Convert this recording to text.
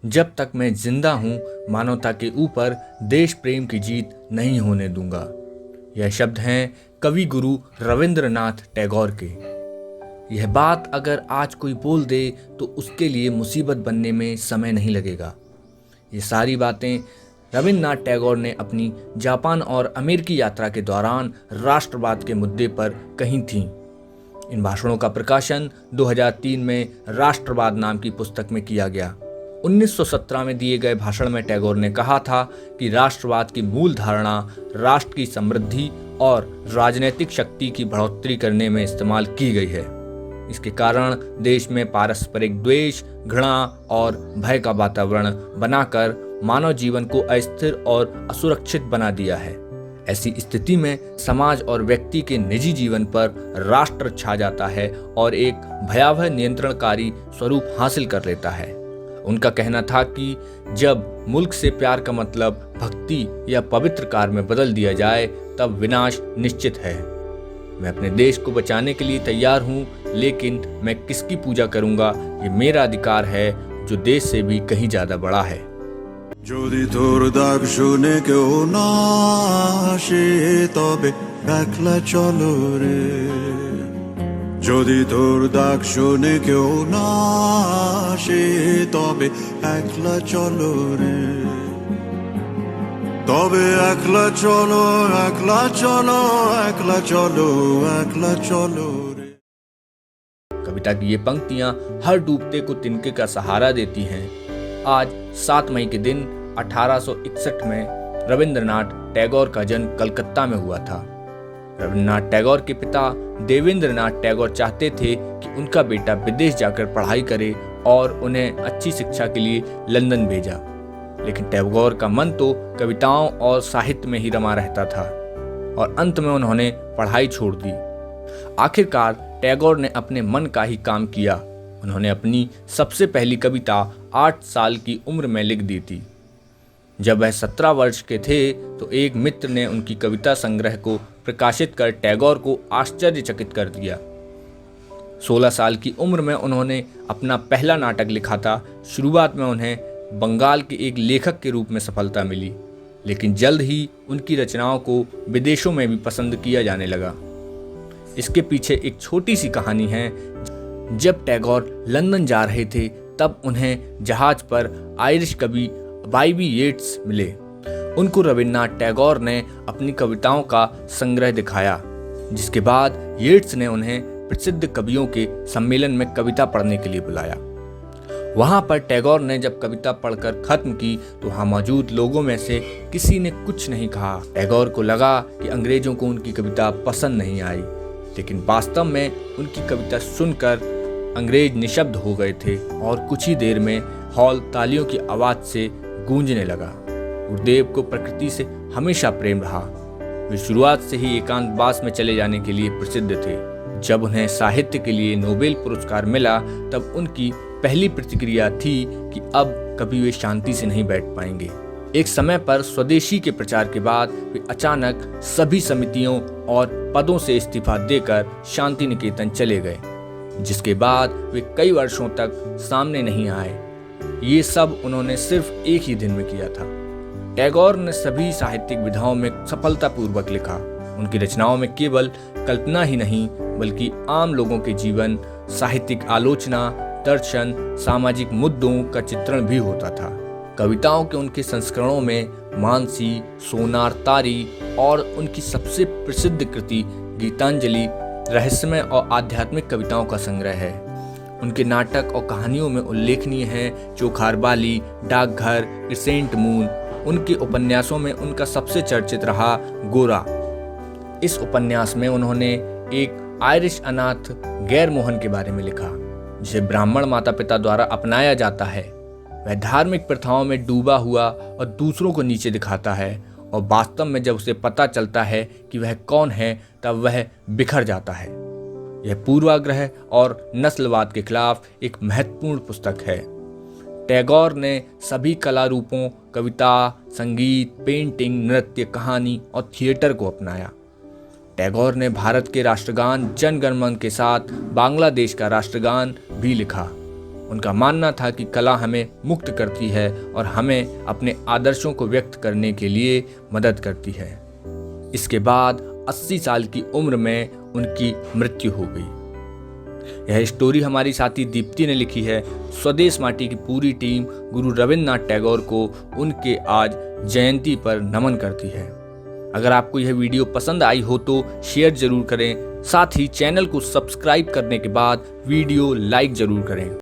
जब तक मैं जिंदा हूं मानवता के ऊपर देश प्रेम की जीत नहीं होने दूंगा। यह शब्द हैं कवि गुरु रविंद्रनाथ टैगोर के। यह बात अगर आज कोई बोल दे तो उसके लिए मुसीबत बनने में समय नहीं लगेगा। ये सारी बातें रविंद्रनाथ टैगोर ने अपनी जापान और अमेरिकी यात्रा के दौरान राष्ट्रवाद के मुद्दे पर कही थीं। इन भाषणों का प्रकाशन 2003 में राष्ट्रवाद नाम की पुस्तक में किया गया। 1917 में दिए गए भाषण में टैगोर ने कहा था कि राष्ट्रवाद की मूल धारणा राष्ट्र की समृद्धि और राजनीतिक शक्ति की बढ़ोतरी करने में इस्तेमाल की गई है। इसके कारण देश में पारस्परिक द्वेष, घृणा और भय का वातावरण बनाकर मानव जीवन को अस्थिर और असुरक्षित बना दिया है। ऐसी स्थिति में समाज और व्यक्ति के निजी जीवन पर राष्ट्र छा जाता है और एक भयावह नियंत्रणकारी स्वरूप हासिल कर लेता है। उनका कहना था कि जब मुल्क से प्यार का मतलब भक्ति या पवित्र कार्य में बदल दिया जाए तब विनाश निश्चित है। मैं अपने देश को बचाने के लिए तैयार हूँ, लेकिन मैं किसकी पूजा करूँगा ये मेरा अधिकार है जो देश से भी कहीं ज्यादा बड़ा है। যদি তোর ডাক শুনে কেউ না আসে তবে একলা চলো রে, যদি তোর ডাক শুনে কেউ না আসে তবে একলা চলো রে, তবে একলা চলো একলা চলো একলা চলো একলা চলো रे। कविता की ये पंक्तियां हर डूबते को तिनके का सहारा देती हैं। आज 7 मई के दिन 1861 में रविंद्रनाथ टैगोर का जन्म कलकत्ता में हुआ था। रविंद्रनाथ टैगोर के पिता देवेंद्रनाथ टैगोर चाहते थे कि उनका बेटा विदेश जाकर पढ़ाई करे और उन्हें अच्छी शिक्षा के लिए लंदन भेजा, लेकिन टैगोर का मन तो कविताओं और साहित्य में ही रमा रहता था और अंत में उन्होंने पढ़ाई छोड़ दी। आखिरकार टैगोर ने अपने मन का ही काम किया। उन्होंने अपनी सबसे पहली कविता 8 साल की उम्र में लिख दी थी। जब वह 17 वर्ष के थे तो एक मित्र ने उनकी कविता संग्रह को प्रकाशित कर टैगोर को आश्चर्यचकित कर दिया। 16 साल की उम्र में उन्होंने अपना पहला नाटक लिखा था। शुरुआत में उन्हें बंगाल के एक लेखक के रूप में सफलता मिली, लेकिन जल्द ही उनकी रचनाओं को विदेशों में भी पसंद किया जाने लगा। इसके पीछे एक छोटी सी कहानी है। जब टैगोर लंदन जा रहे थे तब उन्हें जहाज पर आयरिश कवि वाईबी येट्स मिले। उनको रविंद्रनाथ टैगोर ने अपनी कविताओं का संग्रह दिखाया, जिसके बाद येट्स ने उन्हें प्रसिद्ध कवियों के सम्मेलन में कविता पढ़ने के लिए बुलाया। वहां पर टैगोर ने जब कविता पढ़कर खत्म की तो वहां मौजूद लोगों में से किसी ने कुछ नहीं कहा। टैगोर को लगा कि अंग्रेजों को उनकी कविता पसंद नहीं आई, लेकिन वास्तव में उनकी कविता सुनकर अंग्रेज निशब्द हो गए थे और कुछ ही देर में हॉल तालियों की आवाज से गूंजने लगा। गुरुदेव को प्रकृति से हमेशा प्रेम रहा। वे शुरुआत से ही एकांतवास में चले जाने के लिए प्रसिद्ध थे। जब उन्हें साहित्य के लिए नोबेल पुरस्कार मिला तब उनकी पहली प्रतिक्रिया थी कि अब कभी वे शांति से नहीं बैठ पाएंगे। एक समय पर स्वदेशी के प्रचार के बाद वे अचानक सभी समितियों और पदों से इस्तीफा देकर शांति निकेतन चले गए, जिसके बाद वे कई वर्षों तक सामने नहीं आए। ये सब उन्होंने सिर्फ एक ही दिन में किया था। टैगोर ने सभी साहित्यिक विधाओं में सफलतापूर्वक लिखा। उनकी रचनाओं में केवल कल्पना ही नहीं बल्कि आम लोगों के जीवन, साहित्यिक आलोचना, दर्शन, सामाजिक मुद्दों का चित्रण भी होता था। कविताओं के उनके संस्करणों में मानसी, सोनार तारी और उनकी सबसे प्रसिद्ध कृति गीतांजलि रहस्यमय और आध्यात्मिक कविताओं का संग्रह है। उनके नाटक और कहानियों में उल्लेखनीय हैं चोखार बाली, डाकघर, क्रिसेंट मून। उनके उपन्यासों में उनका सबसे चर्चित रहा गोरा। इस उपन्यास में उन्होंने एक आयरिश अनाथ गैर मोहन के बारे में लिखा, जिसे ब्राह्मण माता पिता द्वारा अपनाया जाता है। वह धार्मिक प्रथाओं में डूबा हुआ और दूसरों को नीचे दिखाता है और वास्तव में जब उसे पता चलता है कि वह कौन है तब वह बिखर जाता है। यह पूर्वाग्रह और नस्लवाद के खिलाफ एक महत्वपूर्ण पुस्तक है। टैगोर ने सभी कला रूपों, कविता, संगीत, पेंटिंग, नृत्य, कहानी और थिएटर को अपनाया। टैगोर ने भारत के राष्ट्रगान जन गण मन के साथ बांग्लादेश का राष्ट्रगान भी लिखा। उनका मानना था कि कला हमें मुक्त करती है और हमें अपने आदर्शों को व्यक्त करने के लिए मदद करती है। इसके बाद 80 साल की उम्र में उनकी मृत्यु हो गई। यह स्टोरी हमारी साथी दीप्ति ने लिखी है। स्वदेश माटी की पूरी टीम गुरु रविंद्रनाथ टैगोर को उनके आज जयंती पर नमन करती है। अगर आपको यह वीडियो पसंद आई हो तो शेयर जरूर करें, साथ ही चैनल को सब्सक्राइब करने के बाद वीडियो लाइक जरूर करें।